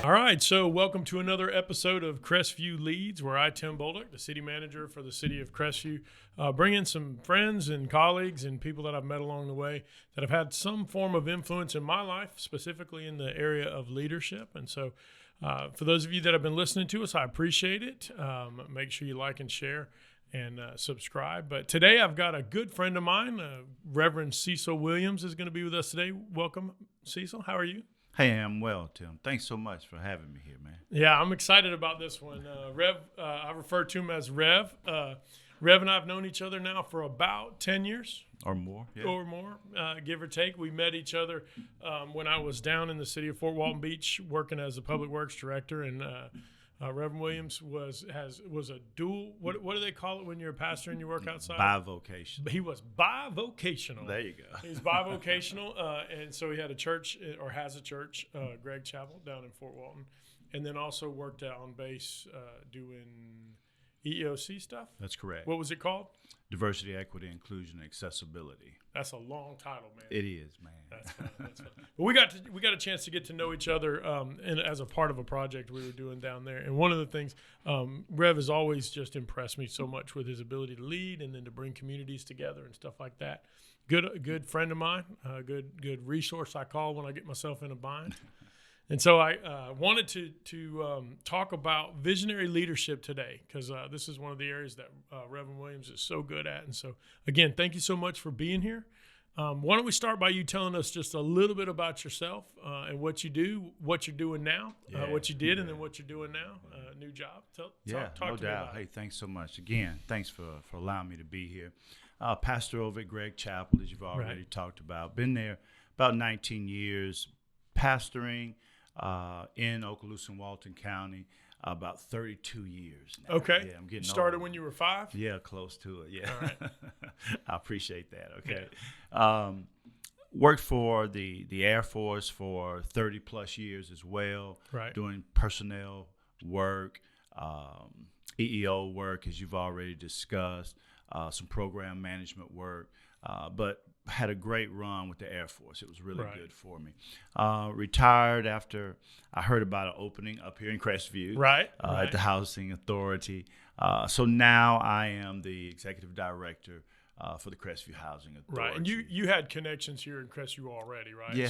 All right, so welcome to another episode of Crestview Leads, where I, Tim Bolduc, the city manager for the city of Crestview, bring in some friends and colleagues and people that I've met along the way that have had some form of influence in my life, specifically in the area of leadership. And so for those of you that have been listening to us, I appreciate it. Make sure you like and share and subscribe. But today I've got a good friend of mine, Reverend Cecil Williams, is going to be with us today. Welcome, Cecil. How are you? Hey, I'm well, Tim. Thanks so much for having me here, man. Yeah, I'm excited about this one. Rev, I refer to him as Rev. Rev and I have known each other now for about 10 years. Or more. Yeah. Or more, give or take. We met each other when I was down in the city of Fort Walton Beach working as a public works director, and Reverend Williams was a dual. What do they call it when you're a pastor and you work outside? Bivocational. He was bivocational. There you go. He's bivocational, and so he had a church, or has a church, Greg Chapel down in Fort Walton, and then also worked out on base doing EEOC stuff. That's correct. What was it called? Diversity, Equity, Inclusion, and Accessibility. That's a long title, man. It is, man. That's fun. But we got a chance to get to know each other, and as a part of a project we were doing down there. And one of the things, Rev has always just impressed me so much with his ability to lead and then to bring communities together and stuff like that. Good friend of mine, good resource I call when I get myself in a bind. And so I wanted to talk about visionary leadership today, because this is one of the areas that Reverend Williams is so good at. And so, again, thank you so much for being here. Why don't we start by you telling us just a little bit about yourself and what you do, what you're doing now, what you did, and then what you're doing now, new job. Talk no to me doubt. about Hey, it. Thanks so much. Again, thanks for allowing me to be here. Pastor over at Greg Chapel, as you've already talked about. Been there about 19 years, pastoring in Okaloosa and Walton County, about 32 years now. Okay. Yeah, I'm getting started old. when you were 5? Yeah, close to it. Yeah. All right. I appreciate that. Okay. Worked for the Air Force for 30 plus years as well. Right. Doing personnel work, EEO work, as you've already discussed, some program management work, but had a great run with the Air Force. It was really good for me. Retired after I heard about an opening up here in Crestview at the Housing Authority. So now I am the executive director for the Crestview Housing Authority. Right, and you had connections here in Crestview already, right? Yeah.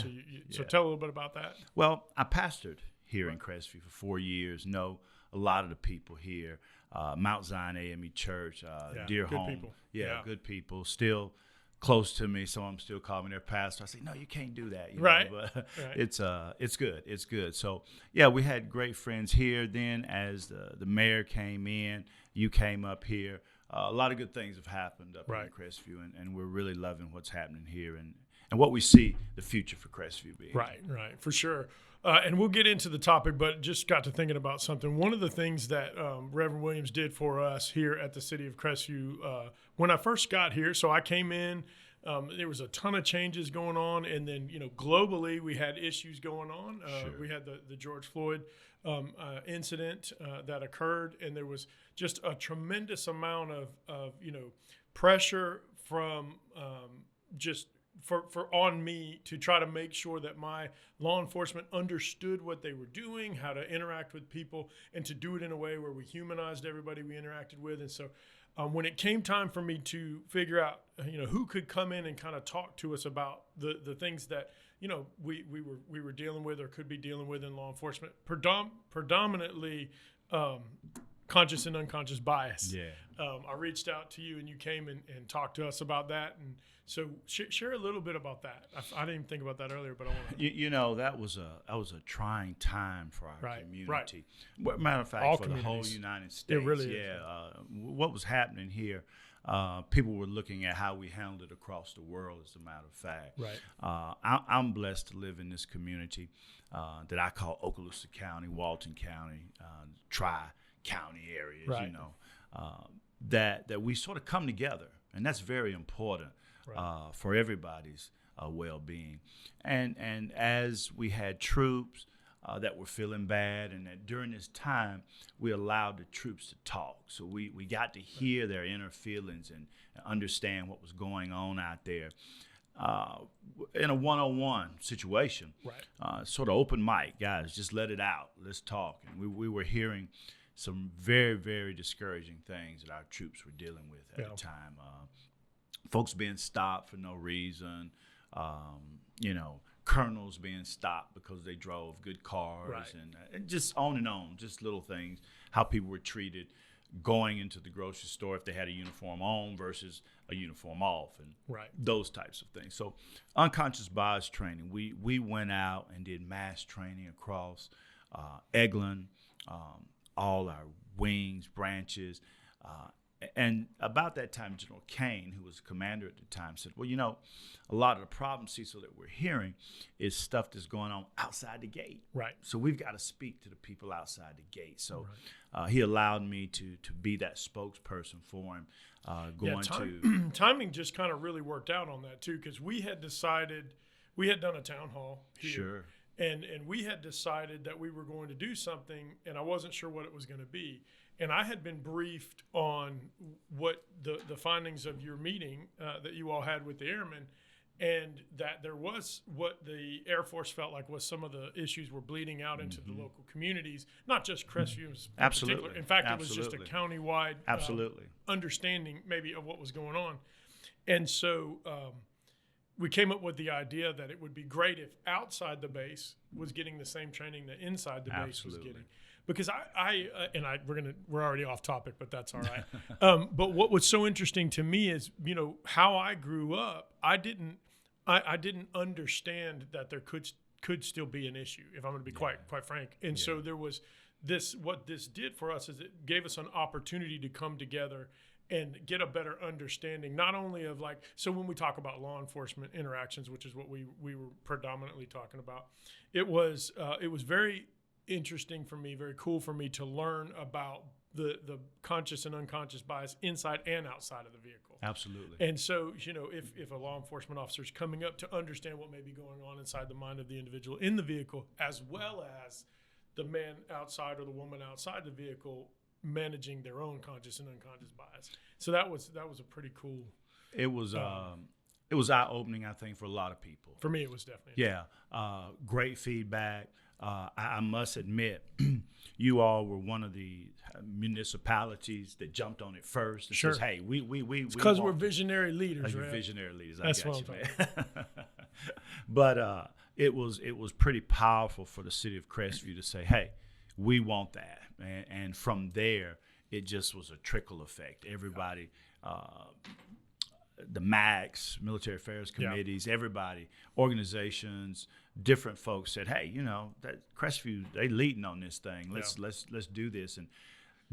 So tell a little bit about that. Well, I pastored here in Crestview for 4 years. Know a lot of the people here. Mount Zion AME Church, dear good home. People. Yeah, good people. Still close to me, so I'm still calling me their pastor. I say, no, you can't do that. You know, but it's good. It's good. So yeah, we had great friends here. Then as the mayor came in, you came up here. A lot of good things have happened up in Crestview, and we're really loving what's happening here and what we see the future for Crestview being. Right, for sure. And we'll get into the topic, but just got to thinking about something. One of the things that Reverend Williams did for us here at the city of Crestview, when I first got here, so I came in, there was a ton of changes going on, and then globally we had issues going on. We had the George Floyd incident that occurred, and there was just a tremendous amount of pressure from just for on me to try to make sure that my law enforcement understood what they were doing, how to interact with people, and to do it in a way where we humanized everybody we interacted with. And so when it came time for me to figure out, who could come in and kind of talk to us about the things that, we were dealing with or could be dealing with in law enforcement, predominantly conscious and unconscious bias. Yeah. I reached out to you and you came and talked to us about that. And so share a little bit about that. I didn't even think about that earlier, but I want to. That was a trying time for our community. Right. Matter of fact, all for the whole United States. It really is. What was happening here, people were looking at how we handled it across the world, as a matter of fact. Right. I'm blessed to live in this community that I call Okaloosa County, Walton County, Tri-County areas, right. That we sort of come together, and that's very important. For everybody's well-being. And as we had troops that were feeling bad, and that during this time, we allowed the troops to talk. So we got to hear their inner feelings and understand what was going on out there. in a one-on-one situation, Right. sort of open mic, guys, just let it out. Let's talk. And we were hearing some very, very discouraging things that our troops were dealing with at the time. Folks being stopped for no reason, colonels being stopped because they drove good cars, and just on and on, just little things, how people were treated going into the grocery store if they had a uniform on versus a uniform off, and those types of things. So unconscious bias training, we went out and did mass training across Eglin, all our wings, branches, and about that time, General Kane, who was the commander at the time, said, well, a lot of the problems, Cecil, that we're hearing is stuff that's going on outside the gate. Right. So we've got to speak to the people outside the gate. So he allowed me to be that spokesperson for him. Timing just kind of really worked out on that, too, because we had done a town hall here. Sure. And we had decided that we were going to do something, and I wasn't sure what it was going to be. And I had been briefed on what the findings of your meeting that you all had with the airmen, and that there was what the Air Force felt like was some of the issues were bleeding out into the local communities, not just Crestview in particular. In fact, it was just a countywide understanding maybe of what was going on. And so we came up with the idea that it would be great if outside the base was getting the same training that inside the base was getting. Because we're already off topic, but that's all right. But what was so interesting to me is, how I grew up, I didn't understand that there could still be an issue, if I'm going to be quite frank. And so there was what this did for us is it gave us an opportunity to come together and get a better understanding, not only of so when we talk about law enforcement interactions, which is what we were predominantly talking about, it was very interesting for me, very cool for me to learn about the conscious and unconscious bias inside and outside of the vehicle. Absolutely. And so, if a law enforcement officer is coming up to understand what may be going on inside the mind of the individual in the vehicle, as well as the man outside or the woman outside the vehicle managing their own conscious and unconscious bias. So that was a pretty cool. It was eye-opening, I think, for a lot of people. For me, it was definitely. Great feedback. I must admit, you all were one of the municipalities that jumped on it first and says, "Hey, we." It's because we're visionary leaders, right? Visionary leaders. That's I got what you, I'm talking man. But it was pretty powerful for the city of Crestview to say, "Hey, we want that," and from there, it just was a trickle effect. Everybody. The MACs, military affairs committees, everybody, organizations, different folks said, "Hey, that Crestview, they leading on this thing. Let's do this." And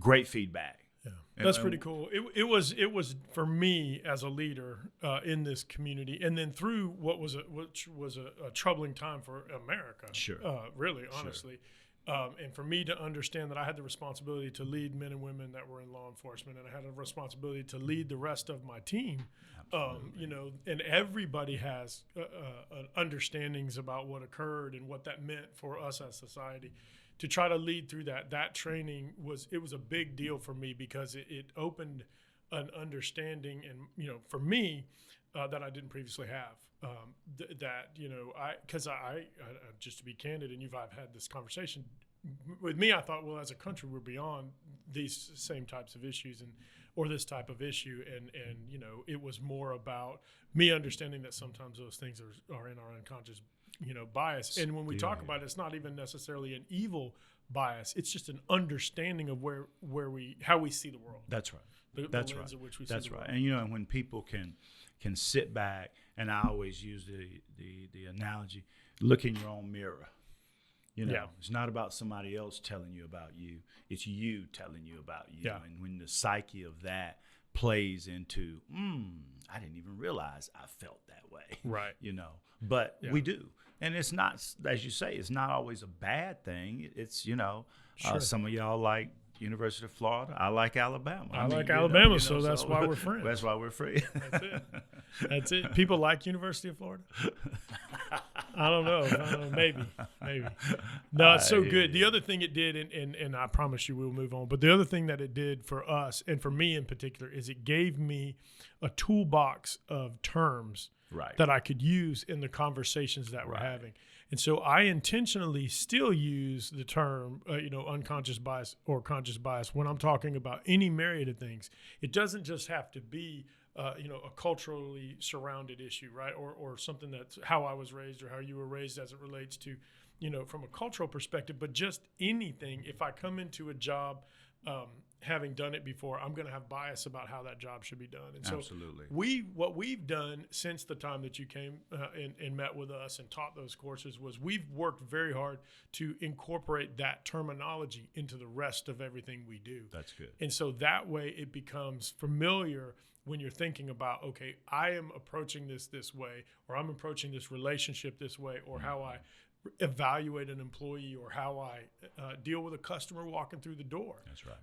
great feedback. Yeah, that's pretty cool. It was for me as a leader in this community, and then through which was a troubling time for America. Sure. Really, honestly. And for me to understand that I had the responsibility to lead men and women that were in law enforcement, and I had a responsibility to lead the rest of my team, and everybody has understandings about what occurred and what that meant for us as society. To try to lead through that training was a big deal for me because it opened an understanding, and for me that I didn't previously have. Because I just to be candid, and I've had this conversation with me, I thought, well, as a country, we're beyond these same types of issues or this type of issue, and it was more about me understanding that sometimes those things are in our unconscious, bias. And when we talk about it, it's not even necessarily an evil bias; it's just an understanding of how we see the world. That's right. The lens in which we see the world. And when people can sit back, and I always use the analogy, look in your own mirror. It's not about somebody else telling you about you. It's you telling you about you. Yeah. And when the psyche of that plays into, I didn't even realize I felt that way. Right. But we do. And it's not, as you say, it's not always a bad thing. It's, some of y'all like University of Florida. I like Alabama. I like Alabama, so that's why we're friends. That's why we're free. That's it. People like University of Florida. I don't know. Maybe. No, it's so good. The other thing it did, and I promise you we'll move on, but the other thing that it did for us, and for me in particular, is it gave me a toolbox of terms that I could use in the conversations that we're having. And so I intentionally still use the term, unconscious bias or conscious bias when I'm talking about any myriad of things. It doesn't just have to be a culturally surrounded issue, right? Or something that's how I was raised or how you were raised as it relates to, from a cultural perspective, but just anything. If I come into a job having done it before, I'm going to have bias about how that job should be done. And so what we've done since the time that you came and met with us and taught those courses was we've worked very hard to incorporate that terminology into the rest of everything we do. That's good. And so that way it becomes familiar when you're thinking about, okay, I am approaching this way, or I'm approaching this relationship this way, or how I evaluate an employee, or how I deal with a customer walking through the door. That's right.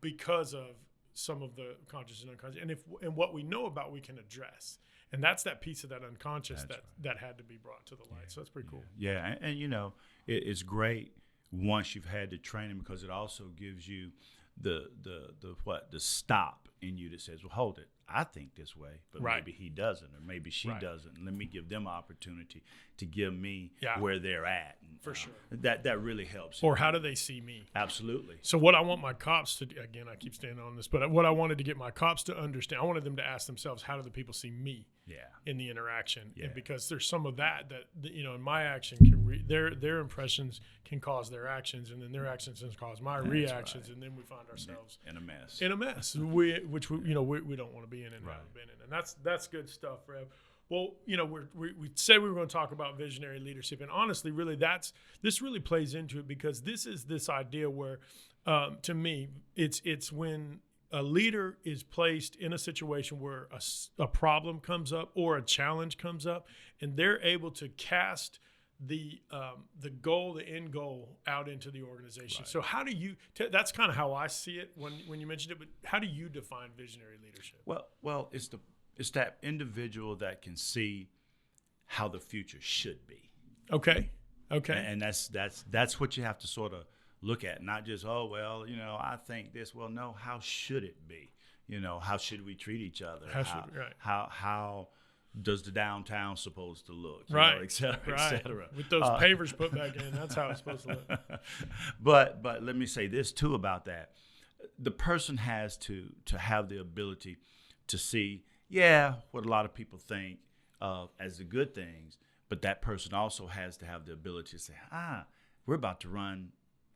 Because of some of the conscious and unconscious, and what we know about, we can address, and that's that piece of that unconscious that had to be brought to the light. So that's pretty cool. Yeah, and it's great once you've had the training, because it also gives you the stop in you that says, well, hold it, I think this way, but maybe he doesn't, or maybe she doesn't. Let me give them an opportunity to give me where they're at. And, for sure. That really helps. Or how do they see me? Absolutely. So what I want my cops to do, again, I keep standing on this, but what I wanted to get my cops to understand, I wanted them to ask themselves, how do the people see me in the interaction? Yeah. And because there's some of that in my action can their impressions can cause their actions, and then their actions can cause my reactions, and then we find ourselves in a mess. Which we don't want to be in and haven't been in. And that's good stuff, Rev. Well, we said we were going to talk about visionary leadership, and honestly, really, this really plays into it, because this is this idea where, to me, it's when a leader is placed in a situation where a problem comes up or a challenge comes up, and they're able to cast the end goal out into the organization. Right. So how do you? That's kind of how I see it when you mentioned it. But how do you define visionary leadership? Well, it's that individual that can see how the future should be. Okay. And that's what you have to sort of look at, not just, I think this. Well, no, how should it be? How should we treat each other? How does the downtown supposed to look? Et cetera. With those pavers put back in, that's how it's supposed to look. But let me say this too about that. The person has to have the ability to see, what a lot of people think of as the good things, but that person also has to have the ability to say, we're about to run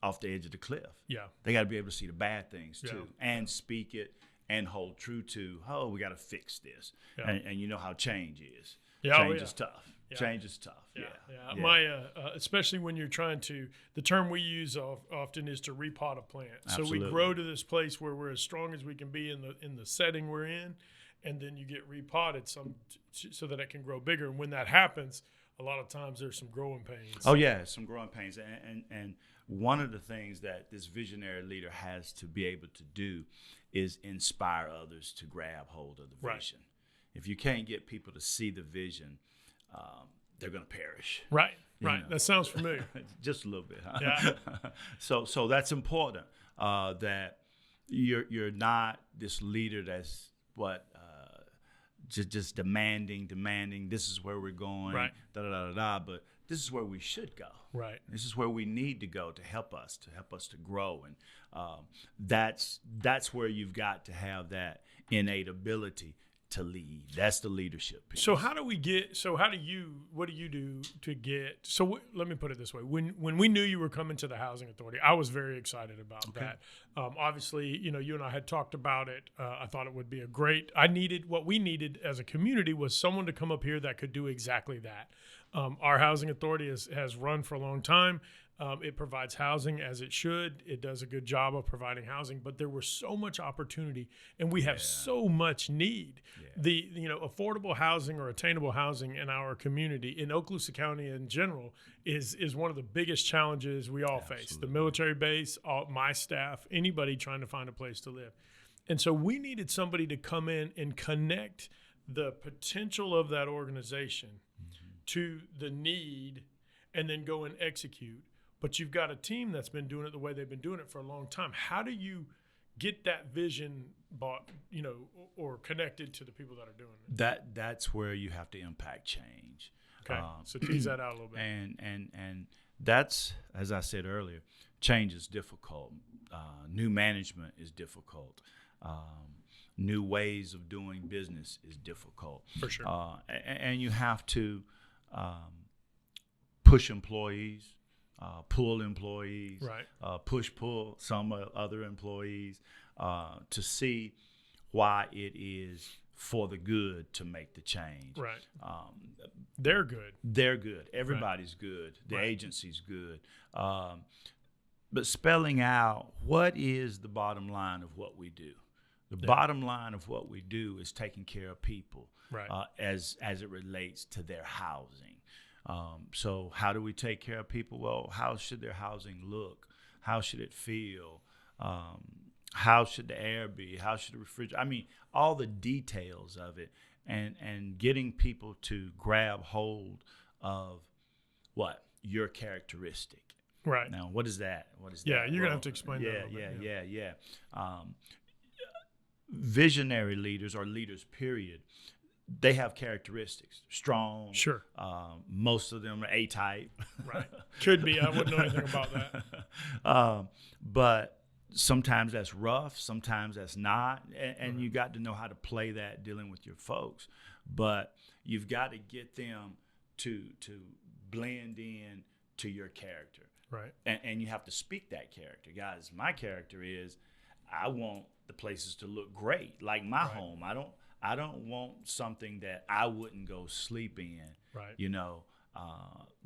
off the edge of the cliff. Yeah. They got to be able to see the bad things too, and speak it and hold true to, we got to fix this. Yeah. And you know how change is. Change is tough. Yeah. Change is tough. Yeah. My, especially when you're trying to, the term we use often is to repot a plant. Absolutely. So we grow to this place where we're as strong as we can be in the setting we're in, and then you get repotted so that it can grow bigger. And when that happens, a lot of times there's some growing pains. Oh yeah, some growing pains. And one of the things that this visionary leader has to be able to do is inspire others to grab hold of the vision. Right. If you can't get people to see the vision, they're going to perish. Right. That sounds familiar. Just a little bit, huh? Yeah. So that's important, that you're not this leader that's just demanding. This is where we're going. Right. But this is where we should go. Right. This is where we need to go to help us to grow, and that's where you've got to have that innate ability to lead. That's the leadership piece. So what do you do to get, let me put it this way. When we knew you were coming to the Housing Authority, I was very excited about that. Obviously, you and I had talked about it. I thought it would be what we needed as a community was someone to come up here that could do exactly that. Our Housing Authority has run for a long time. It provides housing as it should. It does a good job of providing housing, but there was so much opportunity, and we have so much need. Yeah. The affordable housing or attainable housing in our community, in Okaloosa County in general, is one of the biggest challenges we all face. The military base, my staff, anybody trying to find a place to live. And so we needed somebody to come in and connect the potential of that organization to the need and then go and execute. But you've got a team that's been doing it the way they've been doing it for a long time. How do you get that vision bought, or connected to the people that are doing it? That's where you have to impact change. Okay, so tease that out a little bit. And that's, as I said earlier, change is difficult. New management is difficult. New ways of doing business is difficult. For sure. And you have to push employees, pull employees, right. pull some other employees to see why it is for the good to make the change. Right. They're good. They're good. Everybody's good. The agency's good. But spelling out what is the bottom line of what we do. The bottom line of what we do is taking care of people as it relates to their housing. So how do we take care of people? Well, how should their housing look? How should it feel? How should the air be? How should the refrigerator? I mean, all the details of it, and getting people to grab hold of what your characteristic. Right. Now, what is that? Yeah, you're gonna have to explain that. Yeah. Visionary leaders, or leaders, period, they have characteristics. Strong. Sure. Most of them are A-type. Right. Could be. I wouldn't know anything about that. But sometimes that's rough. Sometimes that's not. And you got to know how to play that dealing with your folks. But you've got to get them to blend in to your character. Right. And you have to speak that character. Guys, my character is I want the places to look great, like my home. I don't want something that I wouldn't go sleep in,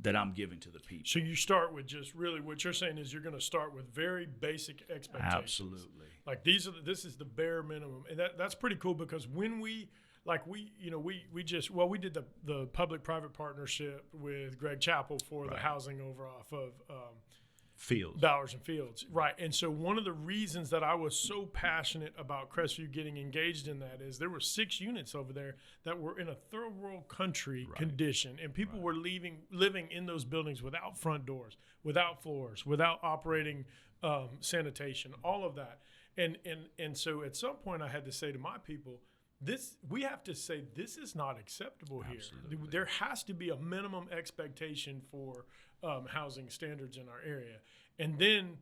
that I'm giving to the people. So you start with just really what you're saying is you're going to start with very basic expectations. Absolutely. Like this is the bare minimum. And that's pretty cool, because when we did the public-private partnership with Greg Chappell for the housing over off of Fields. Bowers and Fields. Right. And so one of the reasons that I was so passionate about Crestview getting engaged in that is there were 6 units over there that were in a third world country condition, and people were living in those buildings without front doors, without floors, without operating sanitation, all of that. And so at some point I had to say to my people, we have to say this is not acceptable here. Absolutely. There has to be a minimum expectation for housing standards in our area. And then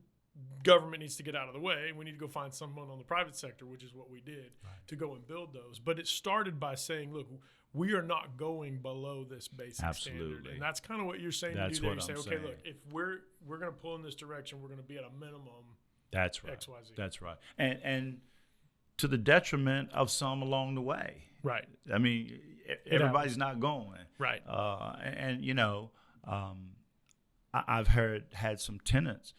government needs to get out of the way. We need to go find someone on the private sector, which is what we did, to go and build those. But it started by saying, look, we are not going below this basic standard. And that's kind of what you're saying to do there. You say, okay, look, if we're going to pull in this direction, we're going to be at a minimum. That's right. XYZ. That's right. And to the detriment of some along the way. Right. I mean, everybody's not going. Right. I've had some tenants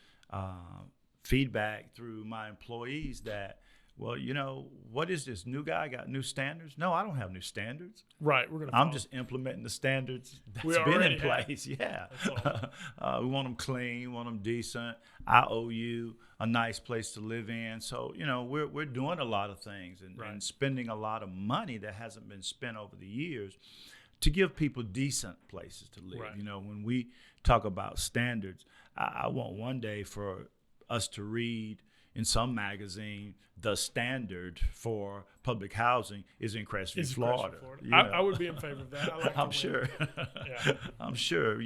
feedback through my employees that, well, what is this new guy got new standards? No, I don't have new standards. Right. I'm just implementing the standards that's been in place. Yeah. Awesome. We want them clean. We want them decent. I owe you a nice place to live in. So, we're doing a lot of things and spending a lot of money that hasn't been spent over the years to give people decent places to live. Right. When we talk about standards, I want one day for us to read in some magazine, the standard for public housing is in Crestview, Florida. I would be in favor of that. I'm sure. I'm sure,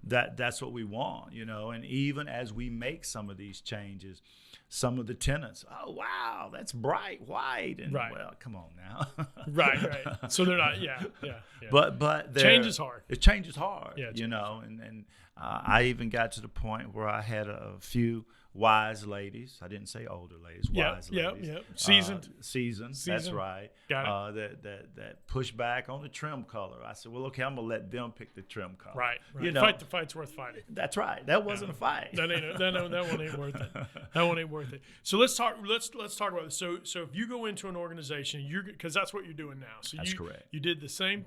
that's what we want, and even as we make some of these changes, some of the tenants, oh, wow, that's bright white. And well, come on now. Right. So they're not, yeah. But change is hard. It changes hard, and I even got to the point where I had a few wise ladies. I didn't say older ladies. Wise ladies. Yep. Seasoned. That's right. Got it. That push back on the trim color. I said, well, okay, I'm gonna let them pick the trim color. Right. Fight the fight's worth fighting. That's right. That wasn't a fight. That one ain't worth it. That one ain't worth it. So let's talk about this. So if you go into an organization, because that's what you're doing now. So that's correct. You did the same.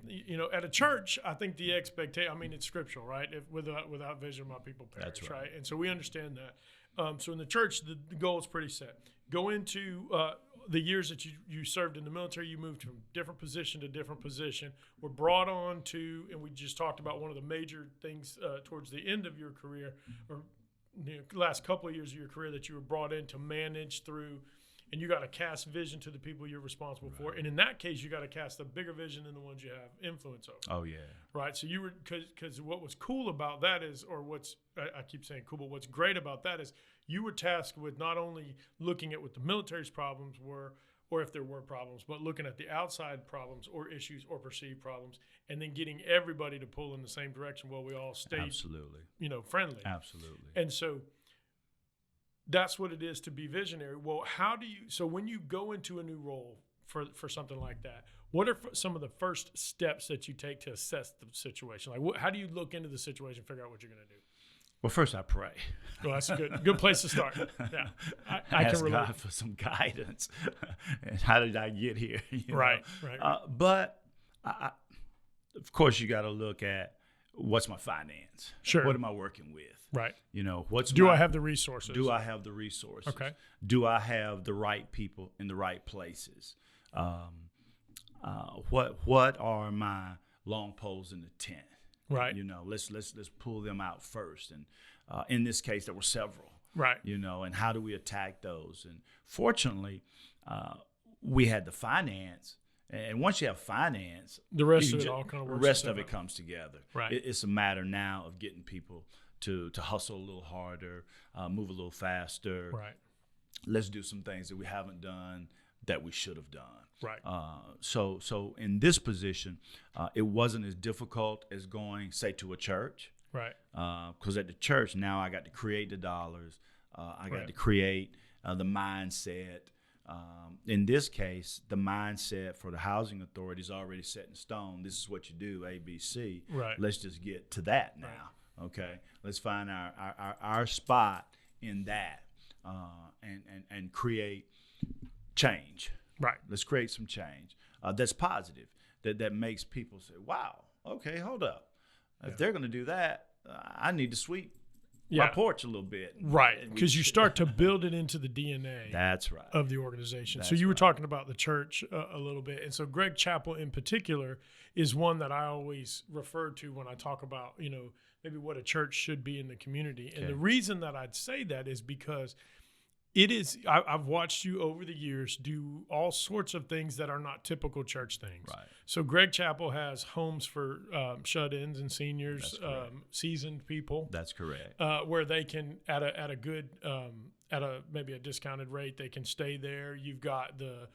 At a church, I think the expectation. I mean, it's scriptural, right? If without vision, my people perish. That's right. And so we understand that. So in the church, the goal is pretty set. Go into the years that you served in the military, you moved from different position to different position, were brought on to, and we just talked about one of the major things towards the end of your career, or last couple of years of your career, that you were brought in to manage through, and you got to cast vision to the people you're responsible for. And in that case, you got to cast a bigger vision than the ones you have influence over. Oh, yeah. Right. So you were, because what was cool about that is, or I keep saying cool, but what's great about that is you were tasked with not only looking at what the military's problems were, or if there were problems, but looking at the outside problems or issues or perceived problems, and then getting everybody to pull in the same direction while we all stayed, Absolutely. Friendly. Absolutely. And so that's what it is to be visionary. Well, so when you go into a new role for something like that, what are some of the first steps that you take to assess the situation? Like, how do you look into the situation, figure out what you're going to do? Well, first I pray. Well, that's a good place to start. Yeah, I Ask can relate. God for some guidance. And how did I get here? Right. But of course, you got to look at what's my finance. Sure. What am I working with? Right. Do I have the resources? Do I have the resources? Okay. Do I have the right people in the right places? What are my long poles in the tent? Right. Let's pull them out first. And in this case, there were several. Right. And how do we attack those? And fortunately, we had the finance. And once you have finance, the rest of it all kind of works. The rest of it comes together. Right. It's a matter now of getting people to hustle a little harder, move a little faster. Right. Let's do some things that we haven't done that we should have done. Right. So in this position, it wasn't as difficult as going, say, to a church. Right. Because at the church now I got to create the dollars. I got Right. to create the mindset. In this case, the mindset for the housing authority is already set in stone. This is what you do, A, B, C. Right. Let's just get to that now. Right. Okay. Let's find our spot in that and create change. Right. Let's create some change that's positive, that makes people say, wow, okay, hold up. If they're going to do that, I need to sweep my porch a little bit. Right, because you start to build it into the DNA. That's right. Of the organization. That's so you were right. talking about the church a little bit. And so Greg Chappell in particular is one that I always refer to when I talk about, maybe what a church should be in the community. And the reason that I'd say that is because I've watched you over the years do all sorts of things that are not typical church things. Right. So Greg Chappell has homes for shut-ins and seniors, seasoned people. That's correct. Where they can, at a good, maybe a discounted rate, they can stay there. You've got the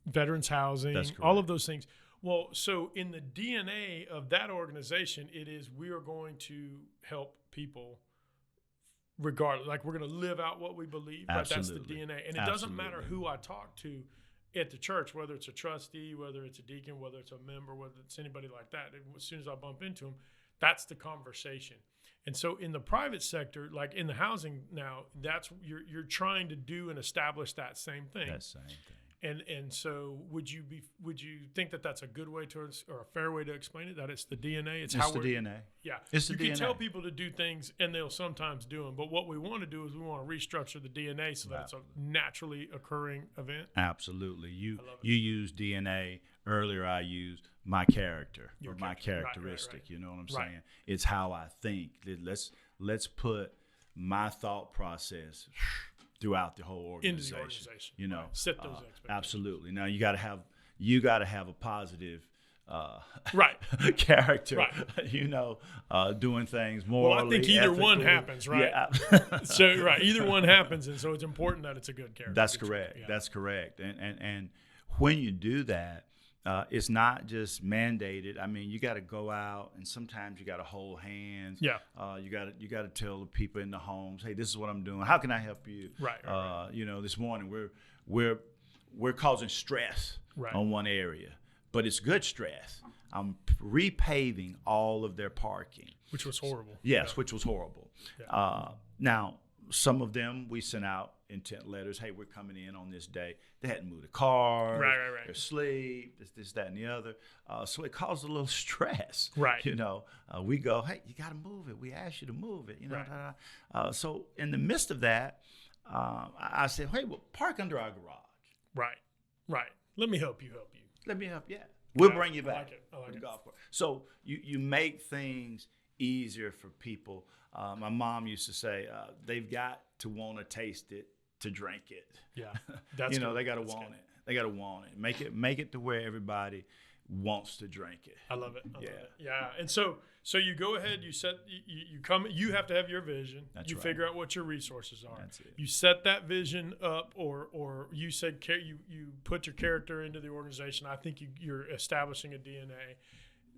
veterans housing, That's correct. all of those things. Well, so in the DNA of that organization, it is we are going to help people. Regardless, like we're going to live out what we believe. Right? That's the DNA. And it doesn't matter who I talk to at the church, whether it's a trustee, whether it's a deacon, whether it's a member, whether it's anybody like that. As soon as I bump into them, that's the conversation. And so in the private sector, like in the housing now, that's you're trying to do and establish that same thing. That same thing. And so would you think that that's a good way or a fair way to explain it? That it's the DNA. It's how the DNA. Yeah, it's the DNA. You can tell people to do things, and they'll sometimes do them. But what we want to do is we want to restructure the DNA so that it's a naturally occurring event. Absolutely. You use DNA earlier. I used my character or my characteristic. Right. You know what I'm saying? It's how I think. Let's put my thought process throughout the whole organization. Into the organization. Set those expectations. Absolutely. Now you got to have a positive character. Right. Doing things morally. Well, I think either ethically. one happens, right? Yeah. Either one happens, and so it's important that it's a good character. That's correct. Yeah. That's correct. And when you do that, it's not just mandated. I mean, you got to go out, and sometimes you got to hold hands. Yeah. You got to tell the people in the homes, hey, this is what I'm doing. How can I help you? Right. This morning we're causing stress on one area, but it's good stress. I'm repaving all of their parking, which was horrible. Yes, which was horrible. Yeah. Now, some of them we sent out intent letters. Hey, we're coming in on this day. They hadn't moved a car. Right. They're asleep. This, that, and the other. So it caused a little stress. Right. We go, hey, you got to move it. We asked you to move it. Right. So in the midst of that, I said, hey, well, park under our garage. Right. Let me help you. Let me help. Yeah, we'll bring you back. I like it. Golf course. So you make things easier for people. My mom used to say they've got to want to taste it to drink it. Yeah, that's they got to want it. They got to want it. Make it to where everybody wants to drink it. I love it. I love it. Yeah. And so you go ahead, you come, you have to have your vision. That's you right. figure out what your resources are. That's it. You set that vision up, or you said you put your character into the organization. I think you're establishing a DNA.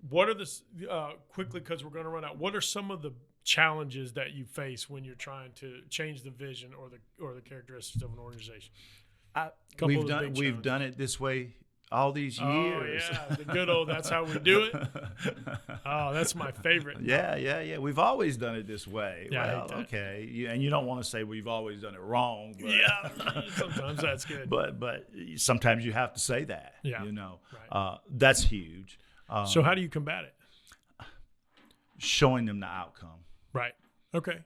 What are quickly, because we're going to run out, what are some of the challenges that you face when you're trying to change the vision or the characteristics of an organization? We've done it this way all these years. Oh, yeah, the good old, that's how we do it. Oh, that's my favorite. Yeah. We've always done it this way. Yeah, well, okay. And you don't want to say we've always done it wrong. But yeah, sometimes that's good. But sometimes you have to say that. Yeah, right. That's huge. So how do you combat it? Showing them the outcome. Right. Okay.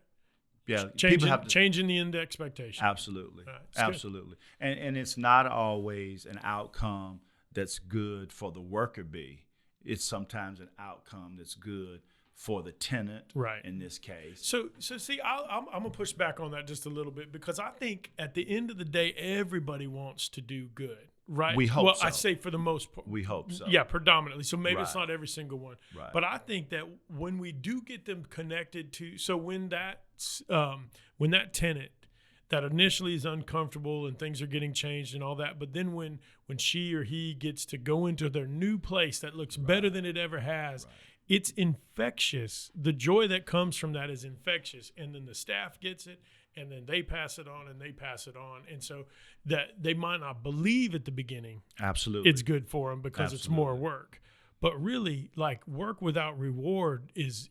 Yeah, changing the end expectation. Absolutely, right, absolutely, and it's not always an outcome that's good for the worker bee. It's sometimes an outcome that's good for the tenant, right? In this case. So see, I'm gonna push back on that just a little bit, because I think at the end of the day, everybody wants to do good. Right. We hope so. I say for the most part. We hope so. Yeah, predominantly. So maybe it's Right. not every single one. Right. But I think that when we do get them connected to, so when that tenant that initially is uncomfortable and things are getting changed and all that, but then when she or he gets to go into their new place that looks better than it ever has, it's infectious. The joy that comes from that is infectious. And then the staff gets it, and then they pass it on, and they pass it on. And so that they might not believe at the beginning. Absolutely. It's good for them because it's more work. But really, like, work without reward is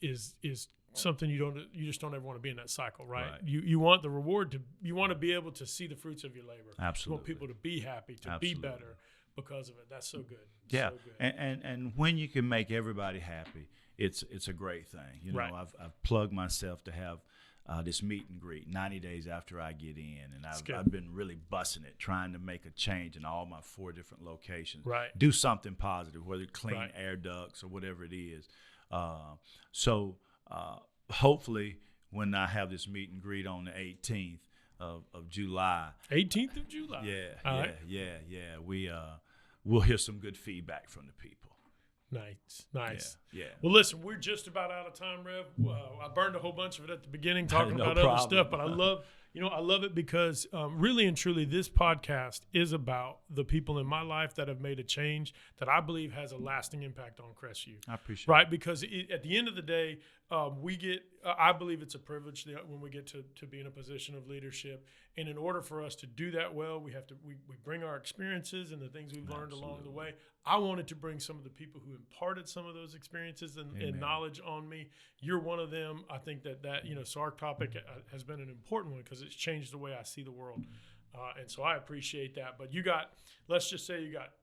something you just don't ever want to be in that cycle, right? You want the reward you want to be able to see the fruits of your labor. Absolutely. You want people to be happy, to be better because of it. That's so good. Yeah. So good. And when you can make everybody happy, it's a great thing. You know, I've plugged myself to have this meet and greet 90 days after I get in, and I've been really busting it, trying to make a change in all my 4 different locations. Right. Do something positive, whether clean air ducts or whatever it is. So hopefully when I have this meet and greet on the 18th of July. 18th of July. Yeah. We'll hear some good feedback from the people. Nice. Yeah. Well, listen, we're just about out of time, Rev. I burned a whole bunch of it at the beginning talking No about problem. other stuff, but I love it because really and truly this podcast is about the people in my life that have made a change that I believe has a lasting impact on Crestview. I appreciate Right, because at the end of the day, I believe it's a privilege when we get to be in a position of leadership. And in order for us to do that well, we bring our experiences and the things we've learned along the way. I wanted to bring some of the people who imparted some of those experiences and knowledge on me. You're one of them. I think that so our topic has been an important one because it's changed the way I see the world. And so I appreciate that. But let's just say you got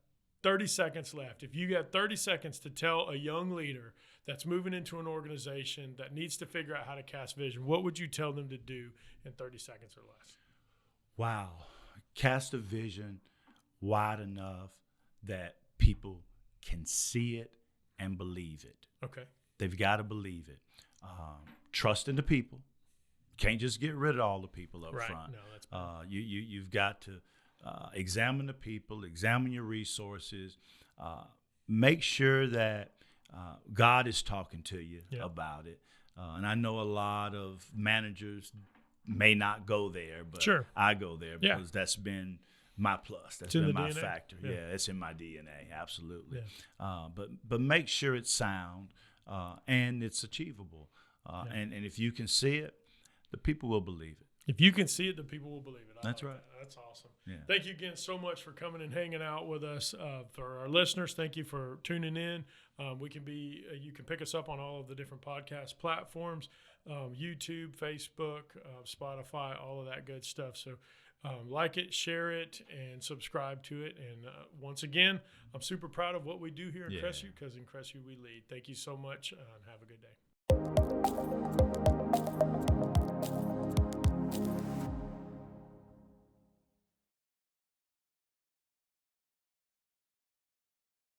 30 seconds left. If you got 30 seconds to tell a young leader that's moving into an organization that needs to figure out how to cast vision, what would you tell them to do in 30 seconds or less? Wow. Cast a vision wide enough that people can see it and believe it. Okay. They've got to believe it. Trust in the people. Can't just get rid of all the people up front. No, that's you've got to examine the people, examine your resources, make sure that God is talking to you about it. And I know a lot of managers may not go there, but I go there because that's been my plus. That's been my factor. Yeah, it's in my DNA. Absolutely. Yeah. But make sure it's sound and it's achievable. And if you can see it, the people will believe it. If you can see it, the people will believe it. That's right. That's awesome. Yeah. Thank you again so much for coming and hanging out with us. For our listeners, thank you for tuning in. You can pick us up on all of the different podcast platforms, YouTube, Facebook, Spotify, all of that good stuff. So like it, share it, and subscribe to it. And once again, I'm super proud of what we do here in Crestview, because in Crestview we lead. Thank you so much, and have a good day.